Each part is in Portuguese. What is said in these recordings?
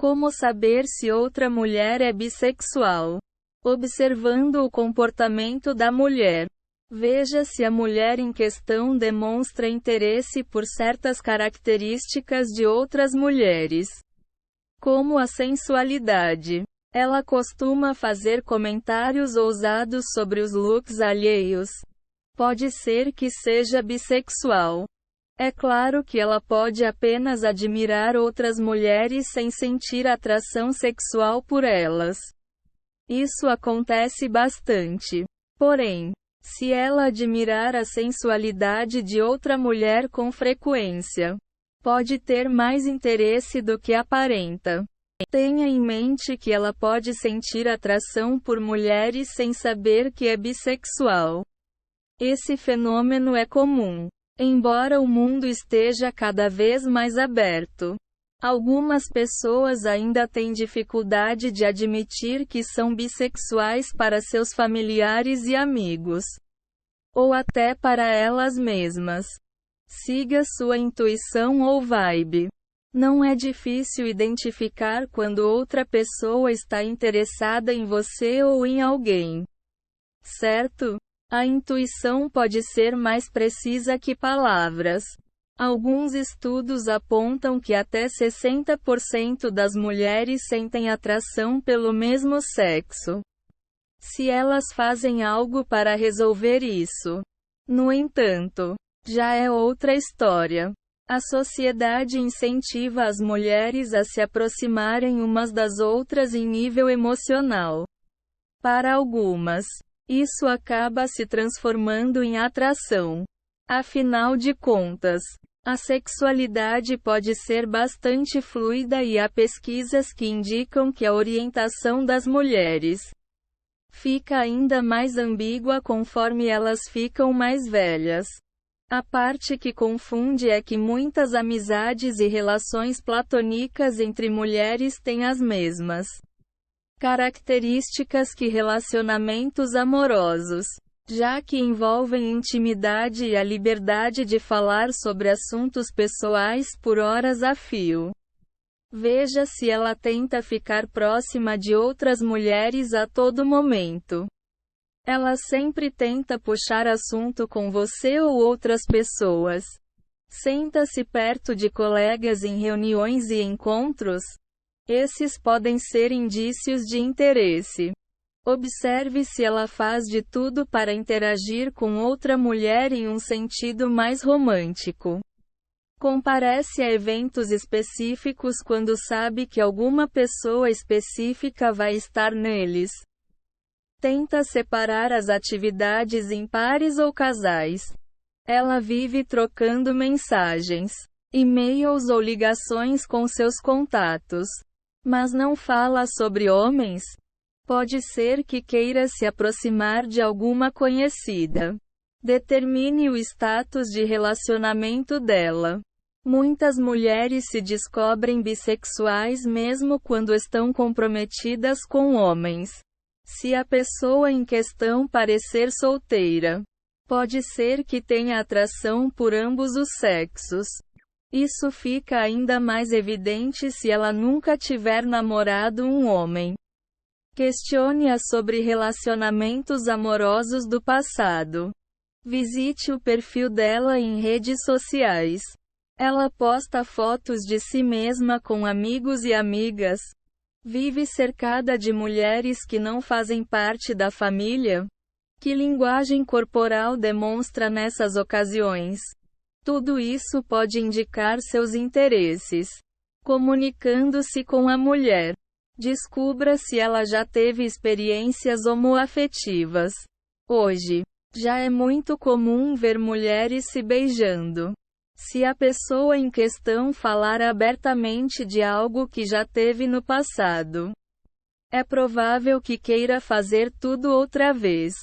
Como saber se outra mulher é bissexual? Observando o comportamento da mulher. Veja se a mulher em questão demonstra interesse por certas características de outras mulheres, como a sensualidade. Ela costuma fazer comentários ousados sobre os looks alheios. Pode ser que seja bissexual. É claro que ela pode apenas admirar outras mulheres sem sentir atração sexual por elas. Isso acontece bastante. Porém, se ela admirar a sensualidade de outra mulher com frequência, pode ter mais interesse do que aparenta. Tenha em mente que ela pode sentir atração por mulheres sem saber que é bissexual. Esse fenômeno é comum. Embora o mundo esteja cada vez mais aberto, algumas pessoas ainda têm dificuldade de admitir que são bissexuais para seus familiares e amigos, ou até para elas mesmas. Siga sua intuição ou vibe. Não é difícil identificar quando outra pessoa está interessada em você ou em alguém, certo? A intuição pode ser mais precisa que palavras. Alguns estudos apontam que até 60% das mulheres sentem atração pelo mesmo sexo, se elas fazem algo para resolver isso. No entanto, já é outra história. A sociedade incentiva as mulheres a se aproximarem umas das outras em nível emocional. Para algumas, isso acaba se transformando em atração. Afinal de contas, a sexualidade pode ser bastante fluida e há pesquisas que indicam que a orientação das mulheres fica ainda mais ambígua conforme elas ficam mais velhas. A parte que confunde é que muitas amizades e relações platônicas entre mulheres têm as mesmas características que relacionamentos amorosos, já que envolvem intimidade e a liberdade de falar sobre assuntos pessoais por horas a fio. Veja se ela tenta ficar próxima de outras mulheres a todo momento. Ela sempre tenta puxar assunto com você ou outras pessoas. Senta-se perto de colegas em reuniões e encontros. Esses podem ser indícios de interesse. Observe se ela faz de tudo para interagir com outra mulher em um sentido mais romântico. Comparece a eventos específicos quando sabe que alguma pessoa específica vai estar neles. Tenta separar as atividades em pares ou casais. Ela vive trocando mensagens, e-mails ou ligações com seus contatos. Mas não fala sobre homens? Pode ser que queira se aproximar de alguma conhecida. Determine o status de relacionamento dela. Muitas mulheres se descobrem bissexuais mesmo quando estão comprometidas com homens. Se a pessoa em questão parecer solteira, pode ser que tenha atração por ambos os sexos. Isso fica ainda mais evidente se ela nunca tiver namorado um homem. Questione-a sobre relacionamentos amorosos do passado. Visite o perfil dela em redes sociais. Ela posta fotos de si mesma com amigos e amigas. Vive cercada de mulheres que não fazem parte da família? Que linguagem corporal demonstra nessas ocasiões? Tudo isso pode indicar seus interesses. Comunicando-se com a mulher, descubra se ela já teve experiências homoafetivas. Hoje, já é muito comum ver mulheres se beijando. Se a pessoa em questão falar abertamente de algo que já teve no passado, é provável que queira fazer tudo outra vez.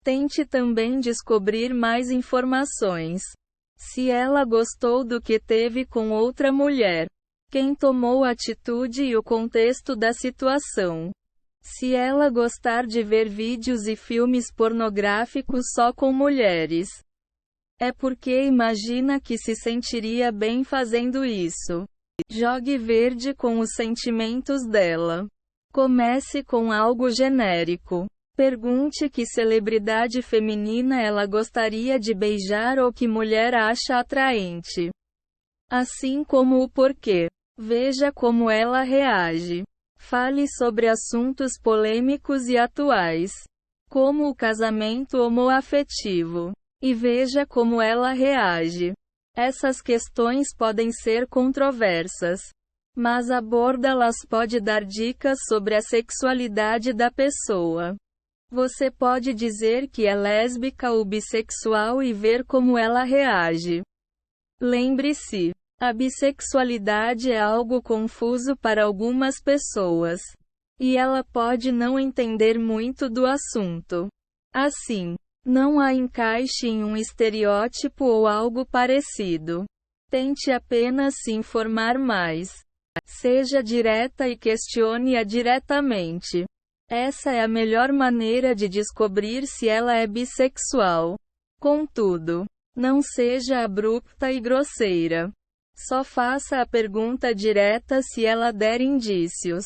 Tente também descobrir mais informações. Se ela gostou do que teve com outra mulher, quem tomou a atitude e o contexto da situação. Se ela gostar de ver vídeos e filmes pornográficos só com mulheres, é porque imagina que se sentiria bem fazendo isso. Jogue verde com os sentimentos dela. Comece com algo genérico. Pergunte que celebridade feminina ela gostaria de beijar ou que mulher acha atraente. Assim como o porquê. Veja como ela reage. Fale sobre assuntos polêmicos e atuais, como o casamento homoafetivo. E veja como ela reage. Essas questões podem ser controversas, mas abordá-las pode dar dicas sobre a sexualidade da pessoa. Você pode dizer que é lésbica ou bissexual e ver como ela reage. Lembre-se, a bissexualidade é algo confuso para algumas pessoas, e ela pode não entender muito do assunto. Assim, não a encaixe em um estereótipo ou algo parecido. Tente apenas se informar mais. Seja direta e questione-a diretamente. Essa é a melhor maneira de descobrir se ela é bissexual. Contudo, não seja abrupta e grosseira. Só faça a pergunta direta se ela der indícios.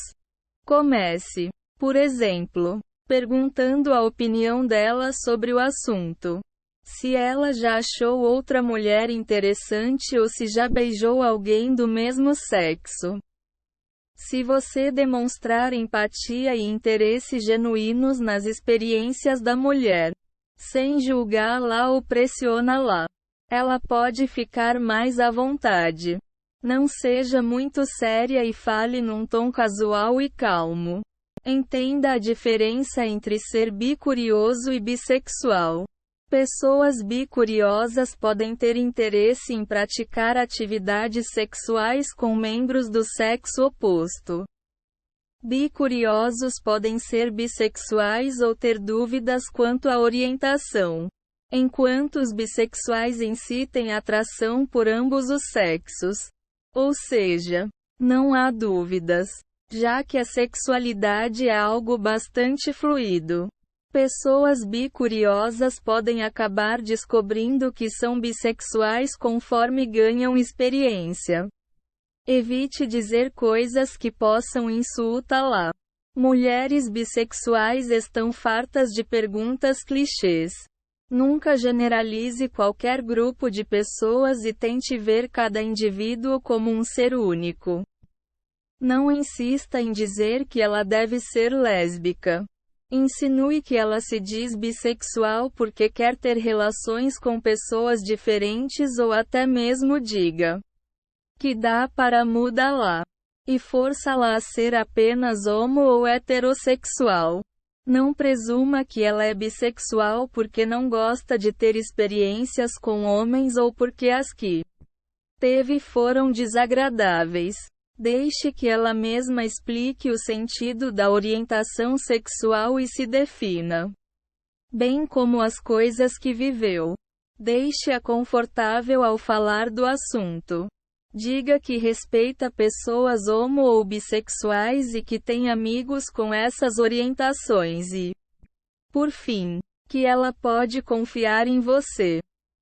Comece, por exemplo, perguntando a opinião dela sobre o assunto. Se ela já achou outra mulher interessante ou se já beijou alguém do mesmo sexo. Se você demonstrar empatia e interesse genuínos nas experiências da mulher, sem julgá-la ou pressioná-la, ela pode ficar mais à vontade. Não seja muito séria e fale num tom casual e calmo. Entenda a diferença entre ser bicurioso e bissexual. Pessoas bicuriosas podem ter interesse em praticar atividades sexuais com membros do sexo oposto. Bicuriosos podem ser bissexuais ou ter dúvidas quanto à orientação, enquanto os bissexuais em si têm atração por ambos os sexos. Ou seja, não há dúvidas, já que a sexualidade é algo bastante fluido. Pessoas bicuriosas podem acabar descobrindo que são bissexuais conforme ganham experiência. Evite dizer coisas que possam insultá-la. Mulheres bissexuais estão fartas de perguntas clichês. Nunca generalize qualquer grupo de pessoas e tente ver cada indivíduo como um ser único. Não insista em dizer que ela deve ser lésbica. Insinue que ela se diz bissexual porque quer ter relações com pessoas diferentes ou até mesmo diga que dá para mudá-la e força-la a ser apenas homo ou heterossexual. Não presuma que ela é bissexual porque não gosta de ter experiências com homens ou porque as que teve foram desagradáveis. Deixe que ela mesma explique o sentido da orientação sexual e se defina, bem como as coisas que viveu. Deixe-a confortável ao falar do assunto. Diga que respeita pessoas homo ou bissexuais e que tem amigos com essas orientações e, por fim, que ela pode confiar em você.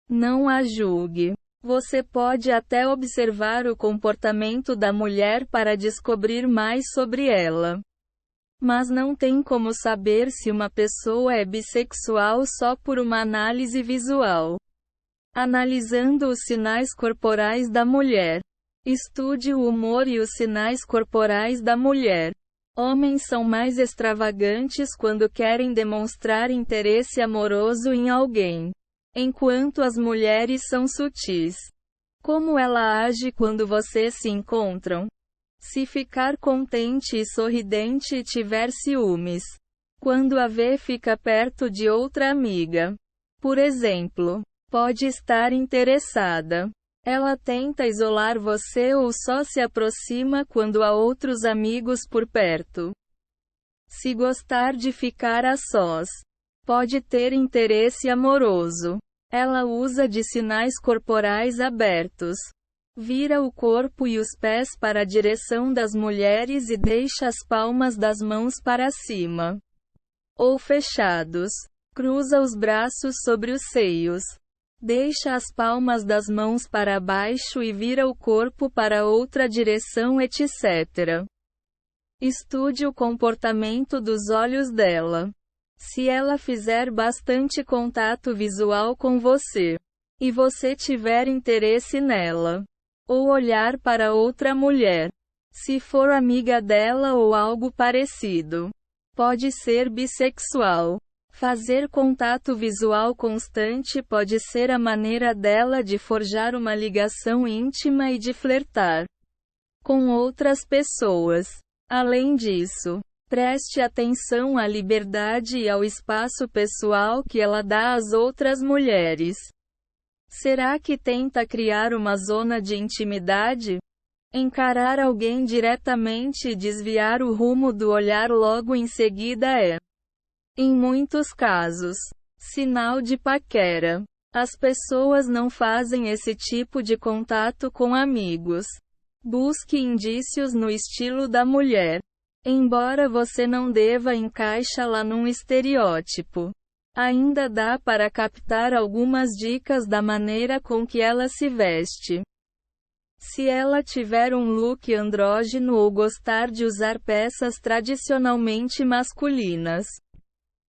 Não a julgue. Você pode até observar o comportamento da mulher para descobrir mais sobre ela. Mas não tem como saber se uma pessoa é bissexual só por uma análise visual. Analisando os sinais corporais da mulher. Estude o humor e os sinais corporais da mulher. Homens são mais extravagantes quando querem demonstrar interesse amoroso em alguém, enquanto as mulheres são sutis. Como ela age quando vocês se encontram? Se ficar contente e sorridente e tiver ciúmes. Quando a vê fica perto de outra amiga. Por exemplo, pode estar interessada. Ela tenta isolar você ou só se aproxima quando há outros amigos por perto. Se gostar de ficar a sós, pode ter interesse amoroso. Ela usa de sinais corporais abertos. Vira o corpo e os pés para a direção das mulheres e deixa as palmas das mãos para cima ou fechados. Cruza os braços sobre os seios. Deixa as palmas das mãos para baixo e vira o corpo para outra direção, etc. Estude o comportamento dos olhos dela. Se ela fizer bastante contato visual com você, e você tiver interesse nela, ou olhar para outra mulher, se for amiga dela ou algo parecido, pode ser bissexual. Fazer contato visual constante pode ser a maneira dela de forjar uma ligação íntima e de flertar com outras pessoas. Além disso, preste atenção à liberdade e ao espaço pessoal que ela dá às outras mulheres. Será que tenta criar uma zona de intimidade? Encarar alguém diretamente e desviar o rumo do olhar logo em seguida é, em muitos casos, sinal de paquera. As pessoas não fazem esse tipo de contato com amigos. Busque indícios no estilo da mulher. Embora você não deva encaixá-la num estereótipo, ainda dá para captar algumas dicas da maneira com que ela se veste. Se ela tiver um look andrógino ou gostar de usar peças tradicionalmente masculinas,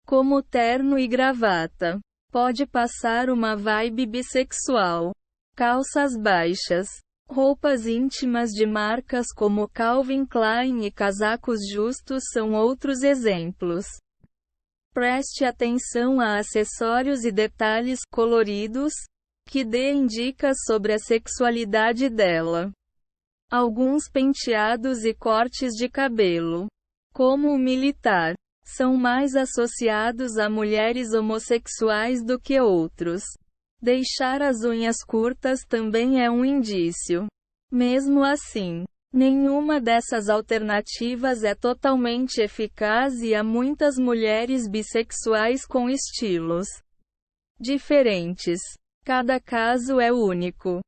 como terno e gravata, pode passar uma vibe bissexual. Calças baixas, roupas íntimas de marcas como Calvin Klein e casacos justos são outros exemplos. Preste atenção a acessórios e detalhes coloridos que deem dicas sobre a sexualidade dela. Alguns penteados e cortes de cabelo, como o militar, são mais associados a mulheres homossexuais do que outros. Deixar as unhas curtas também é um indício. Mesmo assim, nenhuma dessas alternativas é totalmente eficaz e há muitas mulheres bissexuais com estilos diferentes. Cada caso é único.